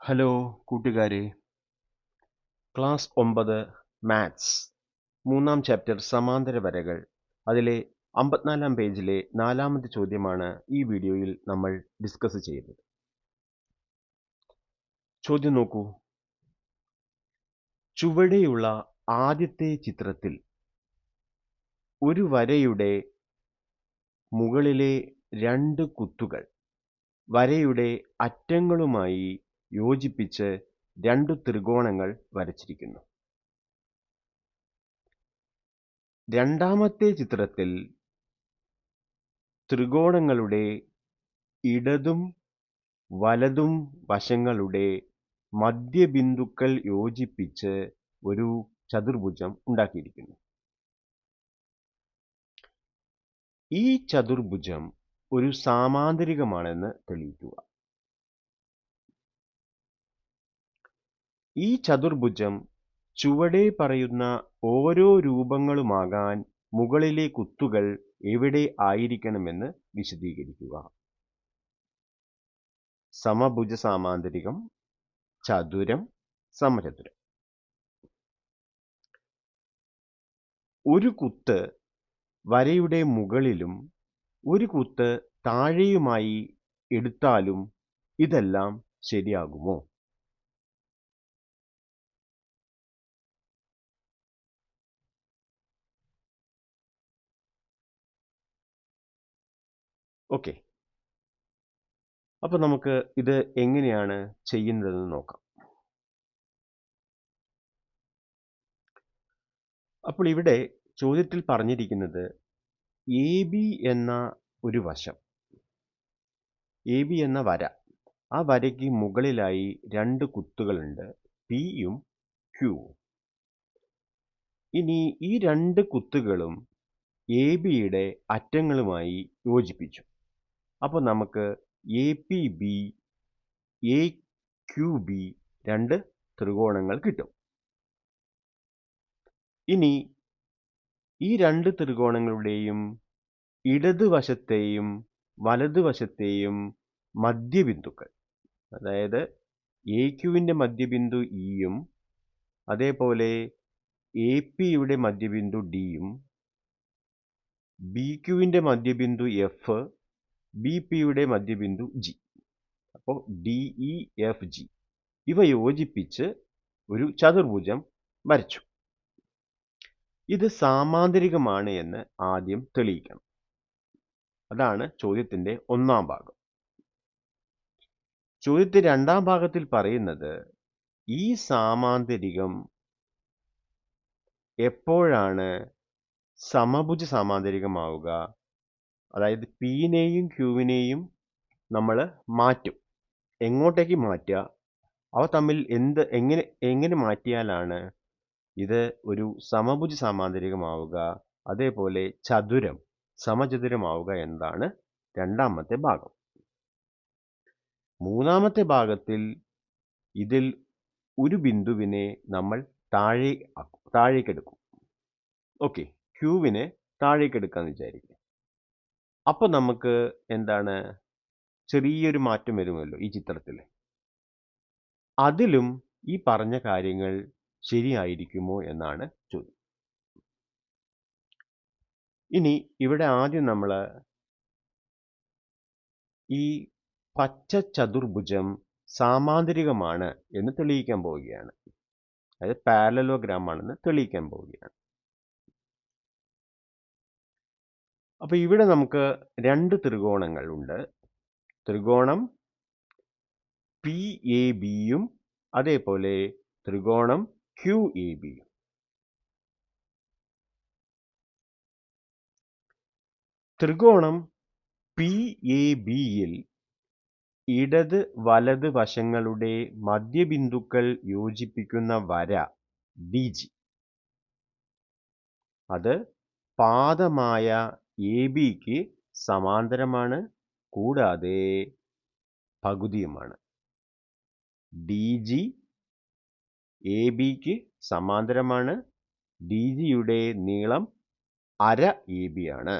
Hello കൂട്ടുകാരെ, class 9 maths മൂന്നാം chapter സമാന്തര വരകൾ അതിലെ 54 പേജിലെ 4-ാമത്തെ ചോദ്യമാണ് ഈ വീഡിയോയിൽ നമ്മൾ ഡിസ്കസ് ചെയ്യുന്നത്. ചോദ്യം നോക്കൂ. ചുവടെയുള്ള ആദ്യത്തെ ചിത്രത്തിൽ ഒരു വരയുടെ മുകളിലെ 2 കുത്തുകൾ വരയുടെ അറ്റങ്ങളുമായി യോജിപ്പിച്ച് 2 ത്രികോണങ്ങൾ വരച്ചിരിക്കുന്നു. രണ്ടാമത്തെ ചിത്രത്തിൽ ത്രികോണങ്ങളുടെ ഇടതും വലതും വശങ്ങളുടെ മധ്യബിന്ദുക്കൾ യോജിപ്പിച്ച് ഒരു ചതുർഭുജം ഉണ്ടാക്കിയിരിക്കുന്നു. ഈ ചതുർഭുജം ഒരു സാമാന്തരികമാണെന്ന് തെളിയിക്കുക. ഈ ചതുർഭുജം ചുവടെ പറയുന്ന ഓരോ രൂപങ്ങളുമാകാൻ മുകളിലെ കുത്തുകൾ എവിടെ ആയിരിക്കണമെന്ന് വിശദീകരിക്കുക. സമഭുജ സാമാന്തരികം, ചതുരം, സമചതുരം. ഒരു കുത്ത് വരയുടെ മുകളിലും ഒരു കുത്ത് താഴെയുമായി എടുത്താലും ഇതെല്ലാം ശരിയാകുമോ? ഓക്കെ, അപ്പോൾ നമുക്ക് ഇത് എങ്ങനെയാണ് ചെയ്യുന്നതെന്ന് നോക്കാം. അപ്പോൾ ഇവിടെ ചോദ്യത്തിൽ പറഞ്ഞിരിക്കുന്നത് എ ബി എന്ന ഒരു വശം, എ ബി എന്ന വര, ആ വരയ്ക്ക് മുകളിലായി 2 കുത്തുകളുണ്ട്, പിയും ക്യൂവും. ഇനി ഈ 2 കുത്തുകളും എ ബിയുടെ അറ്റങ്ങളുമായി യോജിപ്പിച്ചു. അപ്പോൾ നമുക്ക് A P B, A Q B 2 ത്രികോണങ്ങൾ കിട്ടും. ഇനി ഈ 2 ത്രികോണങ്ങളുടെയും ഇടതുവശത്തെയും വലതുവശത്തെയും മധ്യബിന്ദുക്കൾ, അതായത് എ ക്യുവിൻ്റെ മധ്യബിന്ദു ഇയും അതേപോലെ എ പിയുടെ മധ്യബിന്ദു ഡിയും ബി ക്യുവിൻ്റെ മധ്യബിന്ദു എഫ്, ബി പിയുടെ മധ്യബിന്ദു ജി, അപ്പോൾ ഡി ഇ എഫ് ജി, ഇവ യോജിപ്പിച്ച് ഒരു ചതുർഭുജം വരച്ചു. ഇത് സാമാന്തരികമാണ് എന്ന് ആദ്യം തെളിയിക്കണം. അതാണ് ചോദ്യത്തിൻ്റെ ഒന്നാം ഭാഗം. ചോദ്യത്തിന്റെ രണ്ടാം ഭാഗത്തിൽ പറയുന്നത് ഈ സാമാന്തരികം എപ്പോഴാണ് സമഭുജ സാമാന്തരികമാവുക, അതായത് പിനെയും ക്യൂവിനെയും നമ്മൾ മാറ്റും. എങ്ങോട്ടേക്ക് മാറ്റുക, അവ തമ്മിൽ എങ്ങനെ മാറ്റിയാലാണ് ഇത് ഒരു സമഭുജ സാമാന്തരികമാവുക, അതേപോലെ ചതുരം സമചതുരമാവുക എന്നതാണ് രണ്ടാമത്തെ ഭാഗം. മൂന്നാമത്തെ ഭാഗത്തിൽ ഇതിൽ ഒരു ബിന്ദുവിനെ നമ്മൾ താഴേക്കെടുക്കും. ഓക്കെ, ക്യൂവിനെ താഴേക്കെടുക്കാന്ന് വിചാരിക്കുക. അപ്പോൾ നമുക്ക് എന്താണ്, ചെറിയൊരു മാറ്റം വരുമല്ലോ ഈ ചിത്രത്തിൽ. അതിലും ഈ പറഞ്ഞ കാര്യങ്ങൾ ശരിയായിരിക്കുമോ എന്നാണ് ചോദ്യം. ഇനി ഇവിടെ ആദ്യം നമ്മൾ ഈ പച്ച ചതുർഭുജം സാമാന്തരികമാണ് എന്ന് തെളിയിക്കാൻ പോവുകയാണ്. അതായത് പാരലലോഗ്രാം ആണെന്ന് തെളിയിക്കാൻ പോവുകയാണ്. അപ്പോൾ ഇവിടെ നമുക്ക് 2 ത്രികോണങ്ങൾ ഉണ്ട്. ത്രികോണം പി എ ബിയും അതേപോലെ ത്രികോണം ക്യു എ ബിയും. ത്രികോണം പി എ ബിയിൽ ഇടത് വലത് വശങ്ങളുടെ മധ്യബിന്ദുക്കൾ യോജിപ്പിക്കുന്ന വര ഡി ജി, അത് പാദമായ എ ബിക്ക് സമാന്തരമാണ്, കൂടാതെ പകുതിയുമാണ്. ഡി ജി എ ബിക്ക് സമാന്തരമാണ്, ഡി ജിയുടെ നീളം അര എ ബി ആണ്.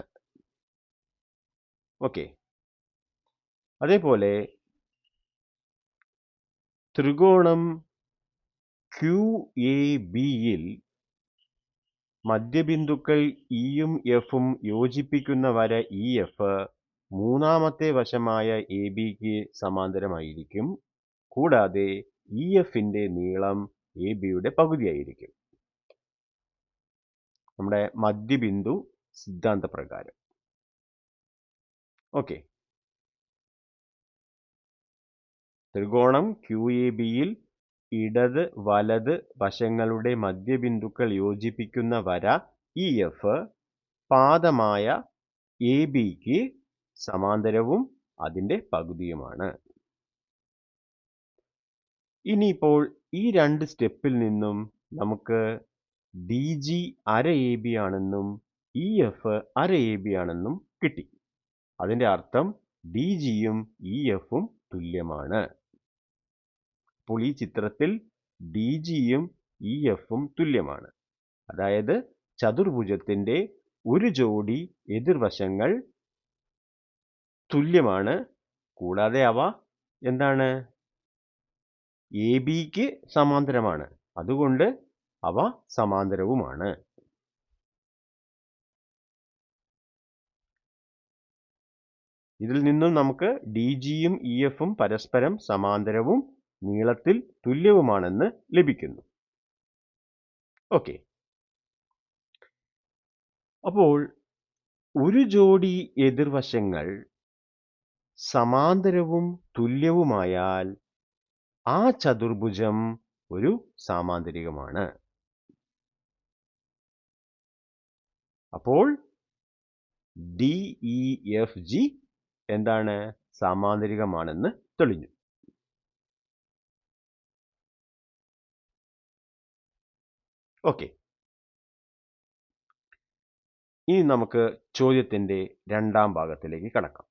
ഓക്കെ, അതേപോലെ ത്രികോണം QABയിൽ മധ്യബിന്ദുക്കൾ ഇയും എഫും യോജിപ്പിക്കുന്ന വര EF മൂന്നാമത്തെ വശമായ ABക്ക് സമാന്തരമായിരിക്കും. കൂടാതെ EFന്റെ നീളം ABയുടെ പകുതിയായിരിക്കും. നമ്മുടെ മധ്യബിന്ദു സിദ്ധാന്തപ്രകാരം. ഓക്കെ, ത്രികോണം QABയിൽ ഇടത് വലത് വശങ്ങളുടെ മധ്യബിന്ദുക്കൾ യോജിപ്പിക്കുന്ന വര EF പാദമായ ABക്ക് സമാന്തരവും അതിൻ്റെ പകുതിയുമാണ്. ഇനിയിപ്പോൾ ഈ രണ്ട് സ്റ്റെപ്പിൽ നിന്നും നമുക്ക് DG അര AB ആണെന്നും EF അര AB ആണെന്നും കിട്ടി. അതിൻ്റെ അർത്ഥം DGയും EFും തുല്യമാണ്. അപ്പോൾ ഈ ചിത്രത്തിൽ DGയും EFും തുല്യമാണ്. അതായത് ചതുർഭുജത്തിൻ്റെ ഒരു ജോഡി എതിർവശങ്ങൾ തുല്യമാണ്. കൂടാതെ അവ എന്താണ്? ABക്ക് സമാന്തരമാണ്. അതുകൊണ്ട് അവ സമാന്തരവുമാണ്. ഇതിൽ നിന്നും നമുക്ക് DGയും EFും പരസ്പരം സമാന്തരവും നീളത്തിൽ തുല്യവുമാണെന്ന് ലഭിക്കുന്നു. ഓക്കെ, അപ്പോൾ ഒരു ജോഡി എതിർവശങ്ങൾ സമാന്തരവും തുല്യവുമായാൽ ആ ചതുർഭുജം ഒരു സാമാന്തരികമാണ്. അപ്പോൾ DEFG എന്താണ്? സാമാന്തരികമാണെന്ന് തെളിഞ്ഞു. ഓക്കെ, ഇനി നമുക്ക് ചോദ്യത്തിൻ്റെ രണ്ടാം ഭാഗത്തിലേക്ക് കടക്കാം.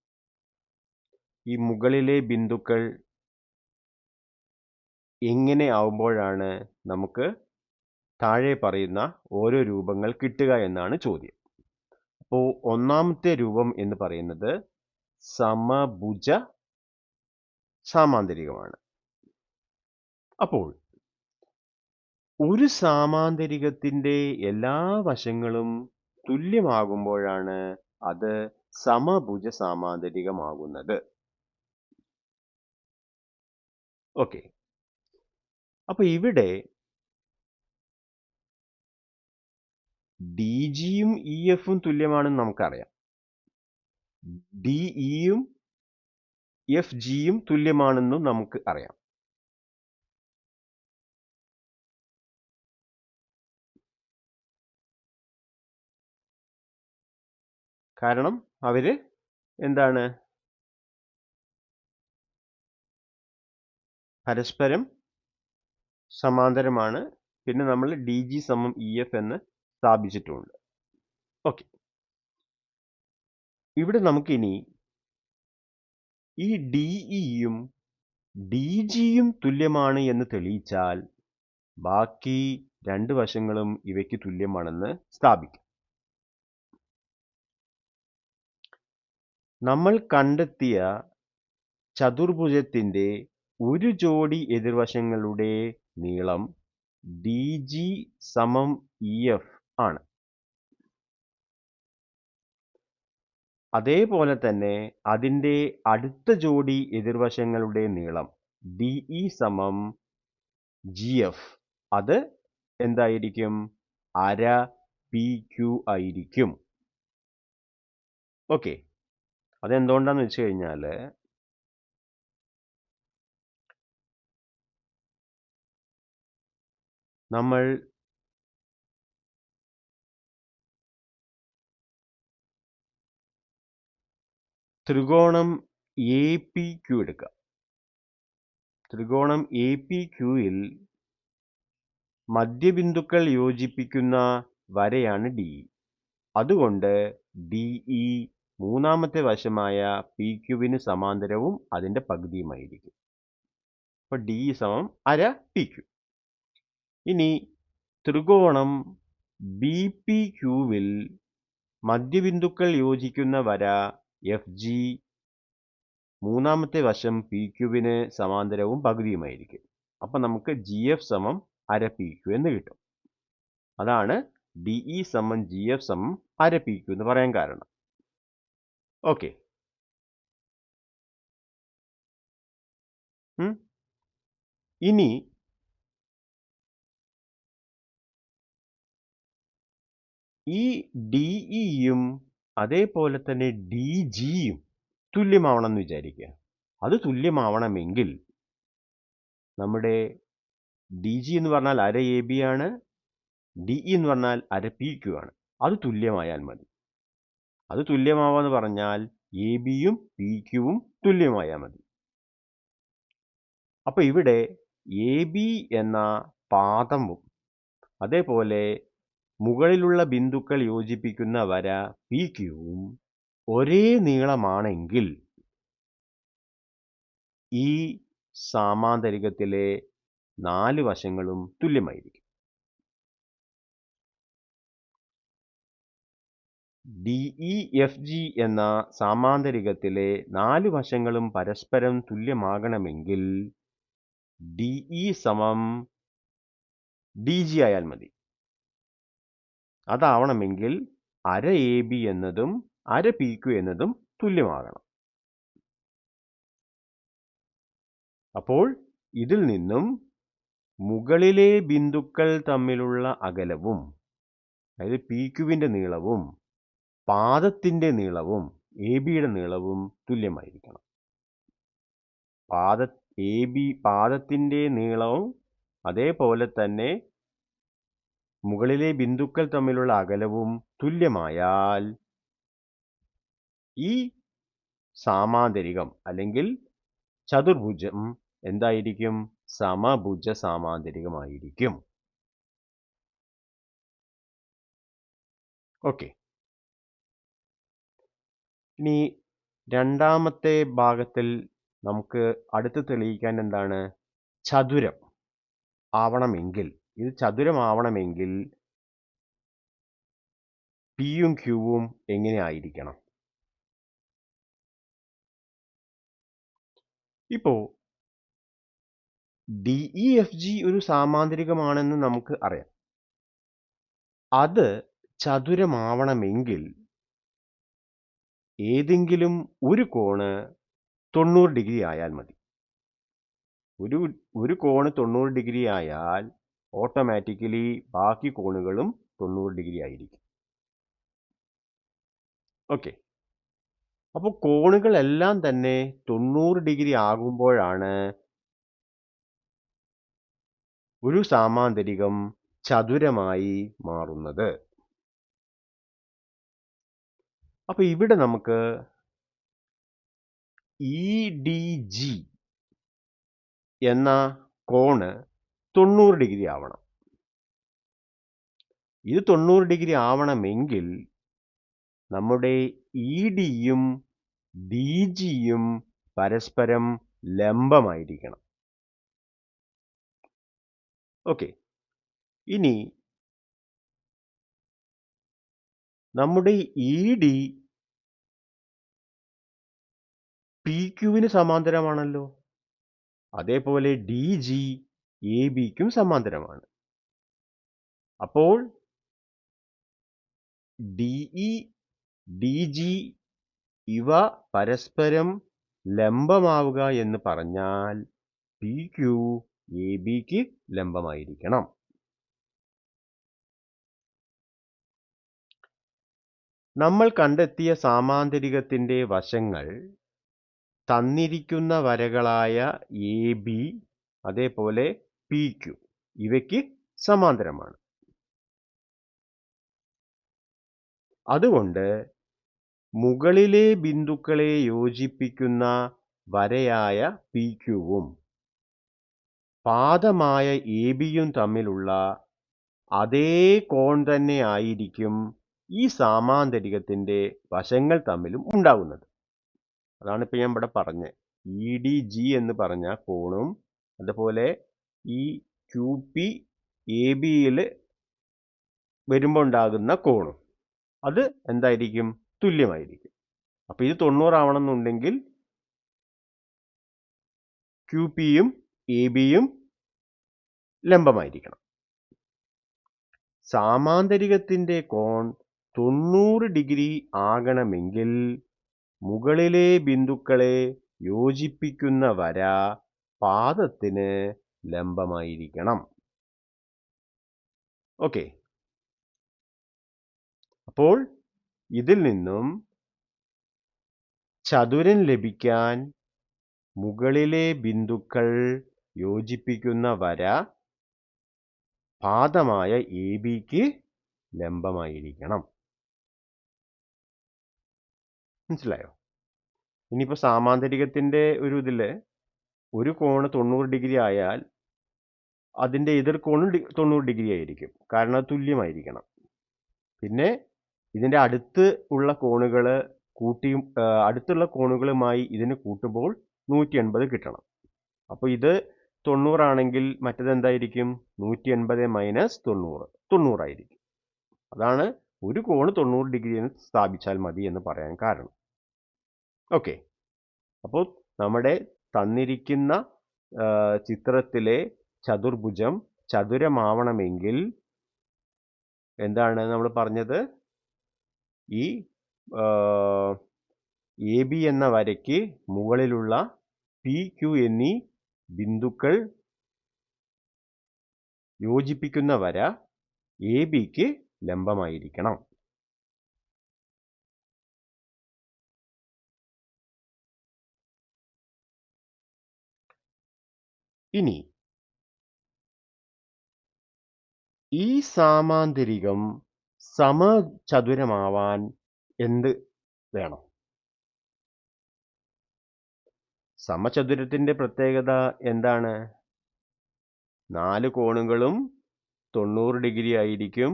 ഈ മുകളിലെ ബിന്ദുക്കൾ എങ്ങനെ ആവുമ്പോഴാണ് നമുക്ക് താഴെ പറയുന്ന ഓരോ രൂപങ്ങൾ കിട്ടുക എന്നാണ് ചോദ്യം. അപ്പോൾ ഒന്നാമത്തെ രൂപം എന്ന് പറയുന്നത് സമഭുജ സാമാന്തരികമാണ്. അപ്പോൾ ഒരു സാമാന്തരികത്തിൻ്റെ എല്ലാ വശങ്ങളും തുല്യമാകുമ്പോഴാണ് അത് സമഭുജ സാമാന്തരികമാകുന്നത്. ഓക്കെ, അപ്പൊ ഇവിടെ DGയും EFും തുല്യമാണെന്ന് നമുക്കറിയാം. DEയും FGയും തുല്യമാണെന്നും നമുക്ക് അറിയാം. കാരണം അവര് എന്താണ്? പരസ്പരം സമാന്തരമാണ്. പിന്നെ നമ്മൾ DG സമം EF എന്ന് സ്ഥാപിച്ചിട്ടുമുണ്ട്. ഓക്കെ, ഇവിടെ നമുക്കിനി ഈ DEയും DGയും തുല്യമാണ് എന്ന് തെളിയിച്ചാൽ ബാക്കി രണ്ട് വശങ്ങളും ഇവയ്ക്ക് തുല്യമാണെന്ന് സ്ഥാപിക്കാം. നമ്മൾ കണ്ടെത്തിയ ചതുർഭുജത്തിൻ്റെ ഒരു ജോഡി എതിർവശങ്ങളുടെ നീളം DG സമം EF ആണ്. അതേപോലെ തന്നെ അതിൻ്റെ അടുത്ത ജോഡി എതിർവശങ്ങളുടെ നീളം DE സമം GF. അത് എന്തായിരിക്കും? അര PQ ആയിരിക്കും. ഓക്കെ, അതെന്തുകൊണ്ടാന്ന് വെച്ച് കഴിഞ്ഞാൽ നമ്മൾ ത്രികോണം APQ എടുക്കുക. ത്രികോണം APQയിൽ മധ്യബിന്ദുക്കൾ യോജിപ്പിക്കുന്ന വരയാണ് DE. അതുകൊണ്ട് DE മൂന്നാമത്തെ വശമായ PQവിന് സമാന്തരവും അതിൻ്റെ പകുതിയുമായിരിക്കും. അപ്പോൾ DE സമം അര PQ. ഇനി ത്രികോണം BPQവിൽ മധ്യബിന്ദുക്കൾ യോജിക്കുന്ന വര FG മൂന്നാമത്തെ വശം PQവിന് സമാന്തരവും പകുതിയുമായിരിക്കും. അപ്പം നമുക്ക് GF സമം അര PQ എന്ന് കിട്ടും. അതാണ് DE സമം GF സമം അര PQ എന്ന് പറയാൻ കാരണം. ഓക്കെ. ഇനി ഈ DEയും അതേപോലെ തന്നെ DGയും തുല്യമാവണമെന്ന് വിചാരിക്കുക. അത് തുല്യമാവണമെങ്കിൽ നമ്മുടെ DG എന്ന് പറഞ്ഞാൽ അര AB ആണ്, DE എന്ന് പറഞ്ഞാൽ അര PQ ആണ്. അത് തുല്യമായാൽ മതി. അത് തുല്യമാവാന്ന് പറഞ്ഞാൽ ABയും PQവും തുല്യമായാൽ മതി. അപ്പോൾ ഇവിടെ AB എന്ന പാദവും അതേപോലെ മുകളിലുള്ള ബിന്ദുക്കൾ യോജിപ്പിക്കുന്ന വര PQവും ഒരേ നീളമാണെങ്കിൽ ഈ സാമാന്തരികത്തിലെ 4 വശങ്ങളും തുല്യമായിരിക്കും. DEFG എന്ന സാമാന്തരികത്തിലെ 4 വശങ്ങളും പരസ്പരം തുല്യമാകണമെങ്കിൽ DE സമം DG ആയാൽ മതി. അതാവണമെങ്കിൽ അര AB എന്നതും അര PQ എന്നതും തുല്യമാകണം. അപ്പോൾ ഇതിൽ നിന്നും മുകളിലെ ബിന്ദുക്കൾ തമ്മിലുള്ള അകലവും, അതായത് PQവിൻ്റെ നീളവും പാദത്തിൻ്റെ നീളവും ABയുടെ നീളവും തുല്യമായിരിക്കണം. പാദത്തിൻ്റെ നീളവും അതേപോലെ തന്നെ മുകളിലെ ബിന്ദുക്കൾ തമ്മിലുള്ള അകലവും തുല്യമായാൽ ഈ സാമാന്തരികം അല്ലെങ്കിൽ ചതുർഭുജം എന്തായിരിക്കും? സമഭുജ സാമാന്തരികമായിരിക്കും. ഓക്കെ. ഇനി രണ്ടാമത്തെ ഭാഗത്തിൽ നമുക്ക് അടുത്ത് തെളിയിക്കാൻ എന്താണ്? ചതുരം ആവണമെങ്കിൽ, ഇത് ചതുരമാവണമെങ്കിൽ Pയും Qവും എങ്ങനെ ആയിരിക്കണം? ഇപ്പോൾ DEFG ഒരു സാമാന്തരികമാണെന്ന് നമുക്ക് അറിയാം. അത് ചതുരമാവണമെങ്കിൽ ഏതെങ്കിലും ഒരു കോണ് 90 ഡിഗ്രി ആയാൽ മതി. ഒരു കോണ് 90 ഡിഗ്രി ആയാൽ ഓട്ടോമാറ്റിക്കലി ബാക്കി കോണുകളും 90 ഡിഗ്രി ആയിരിക്കും. ഓക്കെ. അപ്പോൾ കോണുകളെല്ലാം തന്നെ 90 ഡിഗ്രി ആകുമ്പോഴാണ് ഒരു സാമാന്തരികം ചതുരമായി മാറുന്നത്. അപ്പോൾ ഇവിടെ നമുക്ക് EDG എന്ന കോണ് 90 ഡിഗ്രി ആവണം. ഇത് 90 ഡിഗ്രി ആവണമെങ്കിൽ നമ്മുടെ EDയും DGയും പരസ്പരം ലംബമായിരിക്കണം. ഓക്കെ. ഇനി നമ്മുടെ ED PQവിന് സമാന്തരമാണല്ലോ. അതേപോലെ DG ABക്കും സമാന്തരമാണ്. അപ്പോൾ DE DG ഇവ പരസ്പരം ലംബമാവുക എന്ന് പറഞ്ഞാൽ PQ ABക്ക് ലംബമായിരിക്കണം. നമ്മൾ കണ്ടെത്തിയ സാമാന്തരികത്തിൻ്റെ വശങ്ങൾ തന്നിരിക്കുന്ന വരകളായ AB അതേപോലെ PQ ഇവയ്ക്ക് സമാന്തരമാണ്. അതുകൊണ്ട് മുകളിലെ ബിന്ദുക്കളെ യോജിപ്പിക്കുന്ന വരയായ PQവും പാദമായ ABയും തമ്മിലുള്ള അതേ കോൺ തന്നെ ആയിരിക്കും ഈ സാമാന്തരികത്തിൻ്റെ വശങ്ങൾ തമ്മിലും ഉണ്ടാകുന്നത്. അതാണ് ഇപ്പോൾ ഞാൻ ഇവിടെ പറഞ്ഞത്. EDG എന്ന് പറഞ്ഞ കോണും അതുപോലെ ഈ QP ABയിൽ വരുമ്പോൾ ഉണ്ടാകുന്ന കോണും അത് എന്തായിരിക്കും? തുല്യമായിരിക്കും. അപ്പോൾ ഇത് 90 ആവണമെന്നുണ്ടെങ്കിൽ QPയും ABയും ലംബമായിരിക്കണം. സാമാന്തരികത്തിന്റെ കോൺ 90 ഡിഗ്രി ആകണമെങ്കിൽ മുകളിലെ ബിന്ദുക്കളെ യോജിപ്പിക്കുന്ന വര പാദത്തിന് ലംബമായിരിക്കണം. ഓക്കെ. അപ്പോൾ ഇതിൽ നിന്നും ചതുരം ലഭിക്കാൻ മുകളിലെ ബിന്ദുക്കൾ യോജിപ്പിക്കുന്ന വര പാദമായ എബിക്ക് ലംബമായിരിക്കണം. മനസ്സിലായോ? ഇനിയിപ്പോൾ സാമാന്തരികത്തിന്റെ ഇതില് ഒരു കോണ് 90 ഡിഗ്രി ആയാൽ അതിന്റെ എതിർകോണും 90 ഡിഗ്രി ആയിരിക്കും. കാരണം അത് തുല്യമായിരിക്കണം. പിന്നെ ഇതിന്റെ അടുത്ത് ഉള്ള കോണുകൾ അടുത്തുള്ള കോണുകളുമായി ഇതിന് കൂട്ടുമ്പോൾ 180 കിട്ടണം. അപ്പോൾ ഇത് 90 ആണെങ്കിൽ മറ്റത് എന്തായിരിക്കും? 180 മൈനസ് 90 ആയിരിക്കും. അതാണ് ഒരു കോണ് 90 ഡിഗ്രി എന്ന് സ്ഥാപിച്ചാൽ മതി എന്ന് പറയാൻ കാരണം. ഓക്കെ. അപ്പോൾ നമ്മുടെ തന്നിരിക്കുന്ന ചിത്രത്തിലെ ചതുർഭുജം ചതുരമാവണമെങ്കിൽ എന്താണ് നമ്മൾ പറഞ്ഞത്? ഈ എ ബി എന്ന വരയ്ക്ക് മുകളിലുള്ള പി ക്യു എന്നീ ബിന്ദുക്കൾ യോജിപ്പിക്കുന്ന വര എ ബിക്ക് ലംബമായിരിക്കണം. ഇനി ഈ സാമാന്തരികം സമചതുരമാവാൻ എന്ത് വേണം? സമചതുരത്തിന്റെ പ്രത്യേകത എന്താണ്? 4 കോണുകളും 90 ഡിഗ്രി ആയിരിക്കും.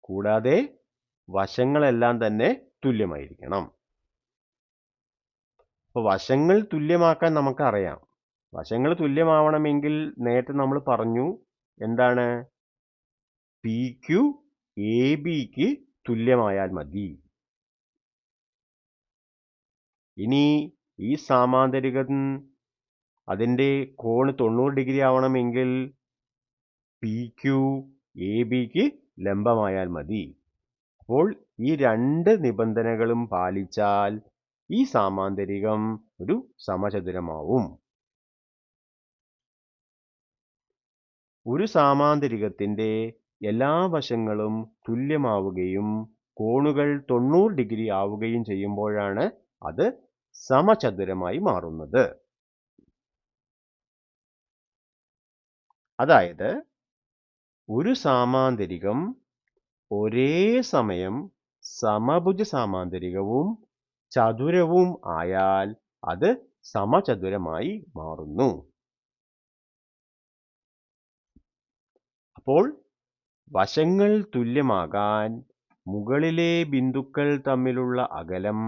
കൂടാതെ വശങ്ങളെല്ലാം തന്നെ തുല്യമായിരിക്കണം. അപ്പോൾ വശങ്ങൾ തുല്യമാക്കാൻ നമുക്കറിയാം. വശങ്ങൾ തുല്യമാവണമെങ്കിൽ നേരത്തെ നമ്മൾ പറഞ്ഞു എന്താണ്? പി ക്യു എ ബിക്ക് തുല്യമായാൽ മതി. ഇനി ഈ സാമാന്തരികം അതിൻ്റെ കോണ് 90 ഡിഗ്രി ആവണമെങ്കിൽ പി ക്യു എ ബിക്ക് ലംബമായാൽ മതി. അപ്പോൾ ഈ രണ്ട് നിബന്ധനകളും പാലിച്ചാൽ ഈ സാമാന്തരികം ഒരു സമചതുരമാവും. ഒരു സാമാന്തരികത്തിന്റെ എല്ലാ വശങ്ങളും തുല്യമാവുകയും കോണുകൾ 90 ഡിഗ്രി ആവുകയും ചെയ്യുമ്പോഴാണ് അത് സമചതുരമായി മാറുന്നത്. അതായത് ഒരു സാമാന്തരികം ഒരേ സമയം സമഭുജ സാമാന്തരികവും ചതുരവും ആയാൽ അത് സമചതുരമായി മാറുന്നു. അപ്പോൾ വശങ്ങൾ തുല്യമാകാൻ മുകളിലെ ബിന്ദുക്കൾ തമ്മിലുള്ള അകലം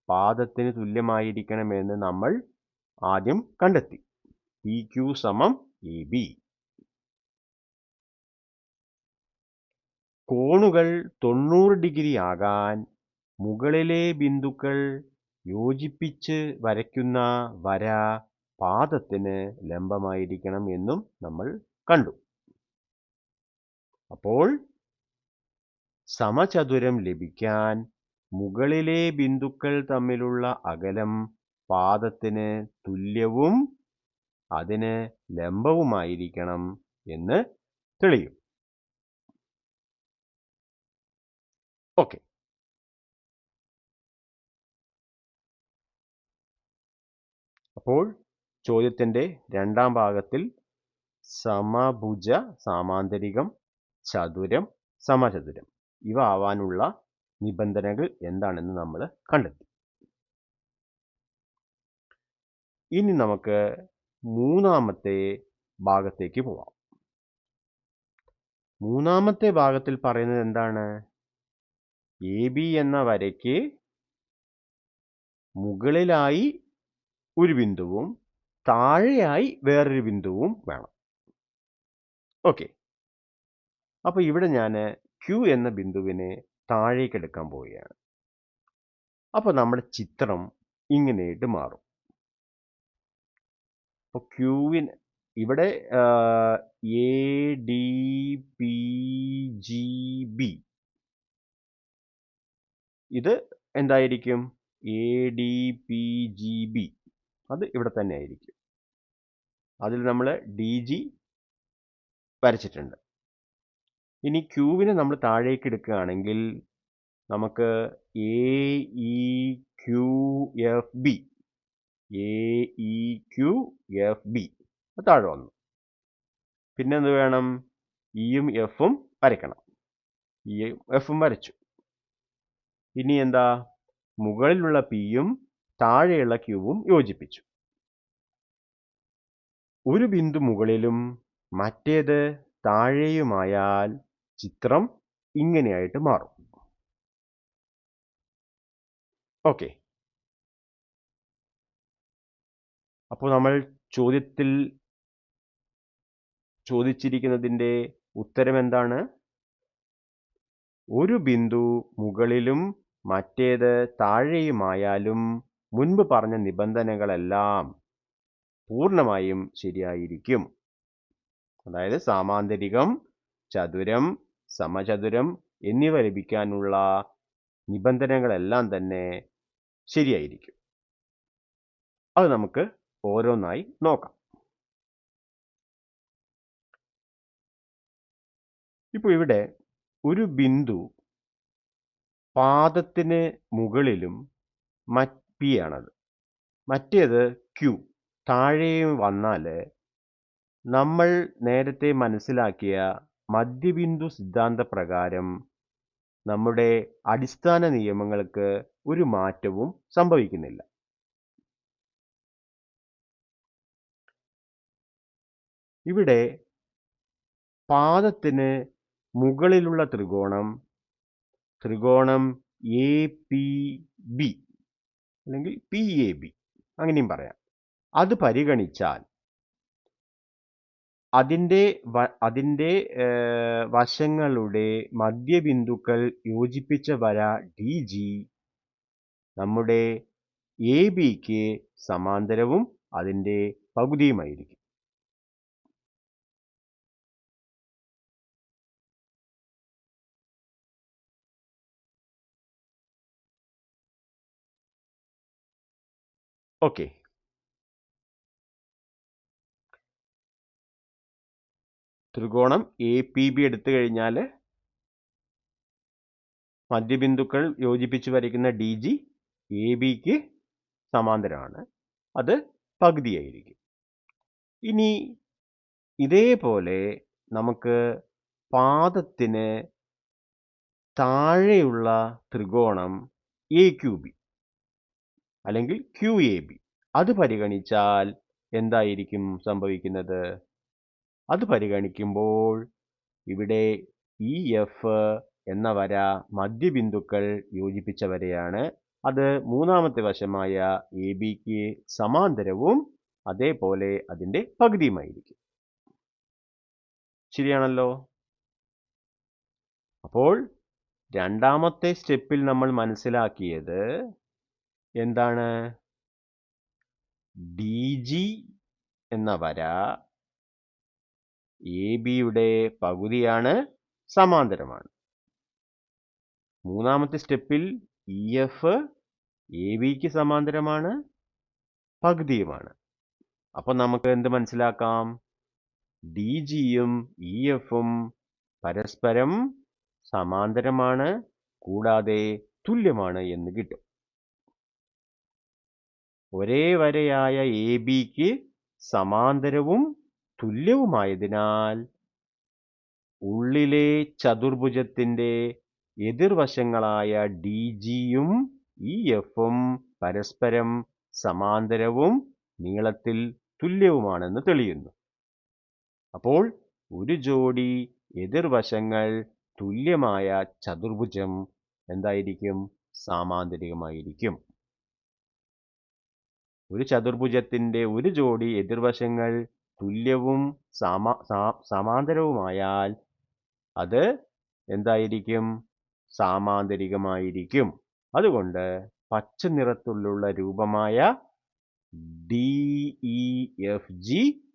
പാദത്തിന് തുല്യമായിരിക്കണമെന്ന് നമ്മൾ ആദ്യം കണ്ടെത്തി. പി ക്യു സമം എ ബി. കോണുകൾ 90 ഡിഗ്രി ആകാൻ മുകളിലെ ബിന്ദുക്കൾ യോജിപ്പിച്ച് വരയ്ക്കുന്ന വര പാദത്തിന് ലംബമായിരിക്കണം എന്നും നമ്മൾ കണ്ടു. അപ്പോൾ സമചതുരം ലഭിക്കാൻ മുകളിലെ ബിന്ദുക്കൾ തമ്മിലുള്ള അകലം പാദത്തിന് തുല്യവും അതിന് ലംബവുമായിരിക്കണം എന്ന് തെളിയും. ഓക്കെ. അപ്പോൾ ചോദ്യത്തിന്റെ രണ്ടാം ഭാഗത്തിൽ സമഭുജ സാമാന്തരികം, ചതുരം, സമചതുരം ഇവ ആവാനുള്ള നിബന്ധനകൾ എന്താണെന്ന് നമ്മൾ കണ്ടെത്തി. ഇനി നമുക്ക് മൂന്നാമത്തെ ഭാഗത്തേക്ക് പോവാം. മൂന്നാമത്തെ ഭാഗത്തിൽ പറയുന്നത് എന്താണ്? എ ബി എന്ന വരയ്ക്ക് മുകളിലായി ഒരു ബിന്ദുവും താഴെയായി വേറൊരു ബിന്ദുവും വേണം. ഓക്കെ. അപ്പോൾ ഇവിടെ ഞാൻ ക്യു എന്ന ബിന്ദുവിനെ താഴേക്ക് എടുക്കാൻ പോവുകയാണ്. അപ്പോൾ നമ്മുടെ ചിത്രം ഇങ്ങനെയായിട്ട് മാറും. അപ്പോൾ ക്യൂവിന് ഇവിടെ A D P G B ഇത് എന്തായിരിക്കും? A D P G B അത് ഇവിടെ തന്നെ ആയിരിക്കും. അതിൽ നമ്മൾ ഡി ജി വരച്ചിട്ടുണ്ട്. ഇനി ക്യൂവിനെ നമ്മൾ താഴേക്ക് എടുക്കുകയാണെങ്കിൽ നമുക്ക് A E Q F B താഴെ വന്നു. പിന്നെ എന്ത് വേണം? ഇയും എഫും വരയ്ക്കണം. ഇയും എഫും വരച്ചു. ഇനി എന്താ? മുകളിലുള്ള പിയും താഴെയുള്ള ക്യൂവും യോജിപ്പിച്ചു. ഒരു ബിന്ദു മുകളിലും മറ്റേത് താഴെയുമായാൽ ചിത്രം ഇങ്ങനെയായിട്ട് മാറും. ഓക്കെ. അപ്പോൾ നമ്മൾ ചോദ്യത്തിൽ ചോദിച്ചിരിക്കുന്നതിൻ്റെ ഉത്തരം എന്താണ്? ഒരു ബിന്ദു മുകളിലും മറ്റേത് താഴെയുമായാലും മുൻപ് പറഞ്ഞ നിബന്ധനകളെല്ലാം പൂർണ്ണമായും ശരിയായിരിക്കും. അതായത് സാമാന്തരികം, ചതുരം, സമചതുരം എന്നിവ ലഭിക്കാനുള്ള നിബന്ധനകളെല്ലാം തന്നെ ശരിയായിരിക്കും. അത് നമുക്ക് ഓരോന്നായി നോക്കാം. ഇപ്പോൾ ഇവിടെ ഒരു ബിന്ദു പാദത്തിന് മുകളിലും പി ആണത്, മറ്റേത് ക്യൂ താഴെയും വന്നാൽ നമ്മൾ നേരത്തെ മനസ്സിലാക്കിയ മധ്യബിന്ദു സിദ്ധാന്ത പ്രകാരം നമ്മുടെ അടിസ്ഥാന നിയമങ്ങൾക്ക് ഒരു മാറ്റവും സംഭവിക്കുന്നില്ല. ഇവിടെ പാദത്തിന് മുകളിലുള്ള ത്രികോണം എ പി ബി അല്ലെങ്കിൽ പി എ ബി അങ്ങനെയും പറയാം. അത് പരിഗണിച്ചാൽ അതിൻ്റെ വശങ്ങളുടെ മധ്യബിന്ദുക്കൾ യോജിപ്പിച്ച വര ഡി ജി നമ്മുടെ എ ബിക്ക് സമാന്തരവും അതിൻ്റെ പകുതിയുമായിരിക്കും. ഓക്കെ. ത്രികോണം എ പി ബി എടുത്തു കഴിഞ്ഞാൽ മധ്യബിന്ദുക്കൾ യോജിപ്പിച്ച് വരയ്ക്കുന്ന ഡി ജി എ ബിക്ക് സമാന്തരമാണ്, അത് പകുതിയായിരിക്കും. ഇനി ഇതേപോലെ നമുക്ക് പാദത്തിന് താഴെയുള്ള ത്രികോണം എ ക്യു ബി അല്ലെങ്കിൽ ക്യു എ ബി അത് പരിഗണിച്ചാൽ എന്തായിരിക്കും സംഭവിക്കുന്നത്? അത് പരിഗണിക്കുമ്പോൾ ഇവിടെ ഇ എഫ് എന്ന വര മധ്യബിന്ദുക്കൾ യോജിപ്പിച്ച വരയാണ്. അത് മൂന്നാമത്തെ വശമായ എ ബിക്ക് സമാന്തരവും അതേപോലെ അതിൻ്റെ പകുതിയുമായിരിക്കും. ശരിയാണല്ലോ? അപ്പോൾ രണ്ടാമത്തെ സ്റ്റെപ്പിൽ നമ്മൾ മനസ്സിലാക്കിയത് എന്താണ്? ഡി ജി എന്ന വര എ ബിയുടെ പകുതിയാണ്, സമാന്തരമാണ്. മൂന്നാമത്തെ സ്റ്റെപ്പിൽ ഇ എഫ് എ ബിക്ക് സമാന്തരമാണ്, പകുതിയുമാണ്. അപ്പോൾ നമുക്ക് എന്ത് മനസ്സിലാക്കാം? ഡി ജിയും ഇ എഫും പരസ്പരം സമാന്തരമാണ്, കൂടാതെ തുല്യമാണ് എന്ന് കിട്ടും. ഒരേ വരയായ എ ബിക്ക് സമാന്തരവും തുല്യവുമായതിനാൽ ഉള്ളിലെ ചതുർഭുജത്തിൻ്റെ എതിർവശങ്ങളായ ഡി ജിയും ഇ എഫും പരസ്പരം സമാന്തരവും നീളത്തിൽ തുല്യവുമാണെന്ന് തെളിയുന്നു. അപ്പോൾ ഒരു ജോഡി എതിർവശങ്ങൾ തുല്യമായ ചതുർഭുജം എന്തായിരിക്കും? സാമാന്തരികമായിരിക്കും. ഒരു ചതുർഭുജത്തിൻ്റെ ഒരു ജോഡി എതിർവശങ്ങൾ തുല്യവും സമാന്തരവുമായാൽ അത് എന്തായിരിക്കും? സാമാന്തരികമായിരിക്കും. അതുകൊണ്ട് പച്ച നിറത്തിലുള്ള രൂപമായ DEFG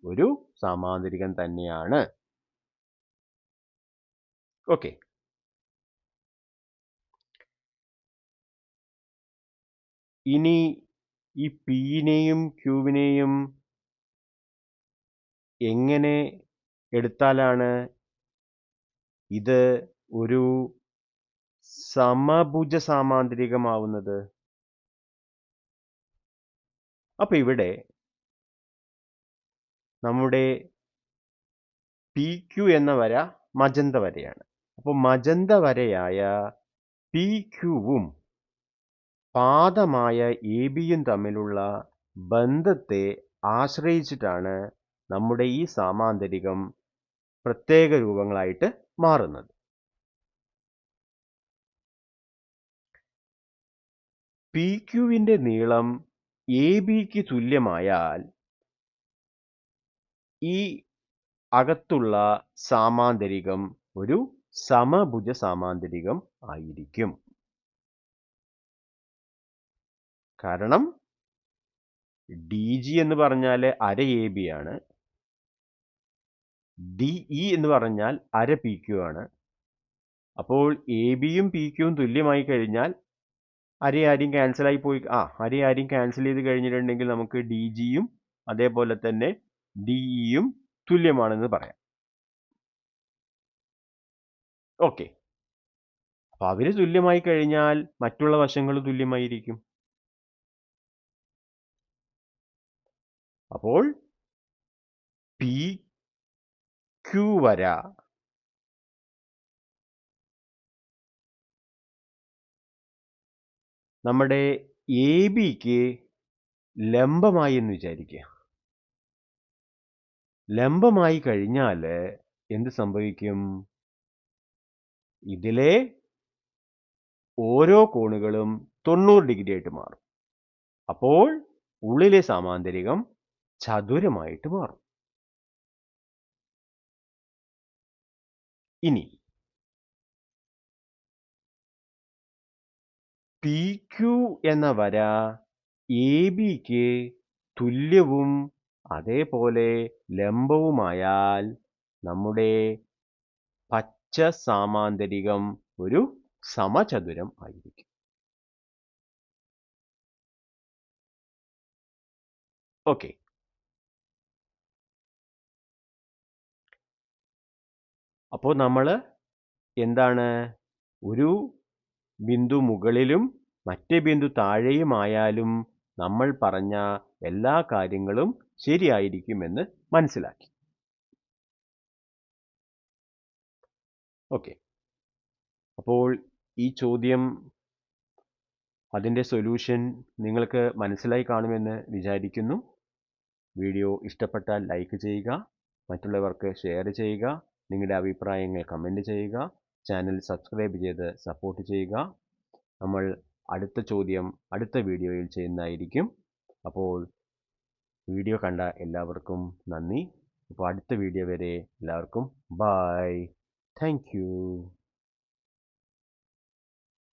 ഒരു സാമാന്തരികം തന്നെയാണ്. ഓക്കെ, ഇനി ഈ Pനെയും Qവിനെയും എങ്ങനെ എടുത്താലാണ് ഇത് ഒരു സമഭുജ സാമാന്തരികമാവുന്നത്? അപ്പൊ ഇവിടെ നമ്മുടെ PQ എന്ന വര മജന്ത വരയാണ്. അപ്പോൾ മജന്ത വരയായ PQവും പാദമായ ABയും തമ്മിലുള്ള ബന്ധത്തെ ആശ്രയിച്ചിട്ടാണ് നമ്മുടെ ഈ സാമാന്തരികം പ്രത്യേക രൂപങ്ങളായിട്ട് മാറുന്നത്. PQവിന്റെ നീളം ABക്ക് തുല്യമായാൽ ഈ അകത്തുള്ള സാമാന്തരികം ഒരു സമഭുജ സാമാന്തരികം ആയിരിക്കും. കാരണം DG എന്ന് പറഞ്ഞാൽ അര AB ആണ്, DE എന്ന് പറഞ്ഞാൽ അര PQ ആണ്. അപ്പോൾ ABയും PQവും തുല്യമായി കഴിഞ്ഞാൽ അരയാരും ക്യാൻസലായി പോയി അരയാരും ക്യാൻസൽ ചെയ്ത് കഴിഞ്ഞിട്ടുണ്ടെങ്കിൽ നമുക്ക് DGയും അതേപോലെ തന്നെ DEയും തുല്യമാണെന്ന് പറയാം. ഓക്കെ, അപ്പൊ അവര് തുല്യമായി കഴിഞ്ഞാൽ മറ്റുള്ള വശങ്ങൾ തുല്യമായിരിക്കും. അപ്പോൾ PQ വര നമ്മുടെ ABക്ക് ലംബമായി എന്ന് വിചാരിക്കുക. ലംബമായി കഴിഞ്ഞാൽ എന്ത് സംഭവിക്കും? ഇതിലെ ഓരോ കോണുകളും 90 ഡിഗ്രി ആയിട്ട് മാറും. അപ്പോൾ ഉള്ളിലെ സാമാന്തരികം ചതുരമായിട്ട് മാറും. ഇനി PQ എന്ന വര ABക്ക് തുല്യവും അതേപോലെ ലംബവുമായാൽ നമ്മുടെ പച്ച സാമാന്തരികം ഒരു സമചതുരം ആയിരിക്കും. ഓക്കെ, അപ്പോൾ നമ്മൾ എന്താണ്, ഒരു ബിന്ദു മുകളിലും മറ്റേ ബിന്ദു താഴെയുമായാലും നമ്മൾ പറഞ്ഞ എല്ലാ കാര്യങ്ങളും ശരിയായിരിക്കുമെന്ന് മനസ്സിലാക്കി. ഓക്കെ, അപ്പോൾ ഈ ചോദ്യം അതിൻ്റെ സൊല്യൂഷൻ നിങ്ങൾക്ക് മനസ്സിലായി കാണുമെന്ന് വിചാരിക്കുന്നു. വീഡിയോ ഇഷ്ടപ്പെട്ടാൽ ലൈക്ക് ചെയ്യുക, മറ്റുള്ളവർക്ക് ഷെയർ ചെയ്യുക, നിങ്ങളുടെ അഭിപ്രായങ്ങൾ കമൻറ്റ് ചെയ്യുക, ചാനൽ സബ്സ്ക്രൈബ് ചെയ്ത് സപ്പോർട്ട് ചെയ്യുക. നമ്മൾ അടുത്ത ചോദ്യം അടുത്ത വീഡിയോയിൽ ചെയ്യുന്നതായിരിക്കും. അപ്പോൾ വീഡിയോ കണ്ട എല്ലാവർക്കും നന്ദി. അപ്പോൾ അടുത്ത വീഡിയോ വരെ എല്ലാവർക്കും ബൈ. Thank you.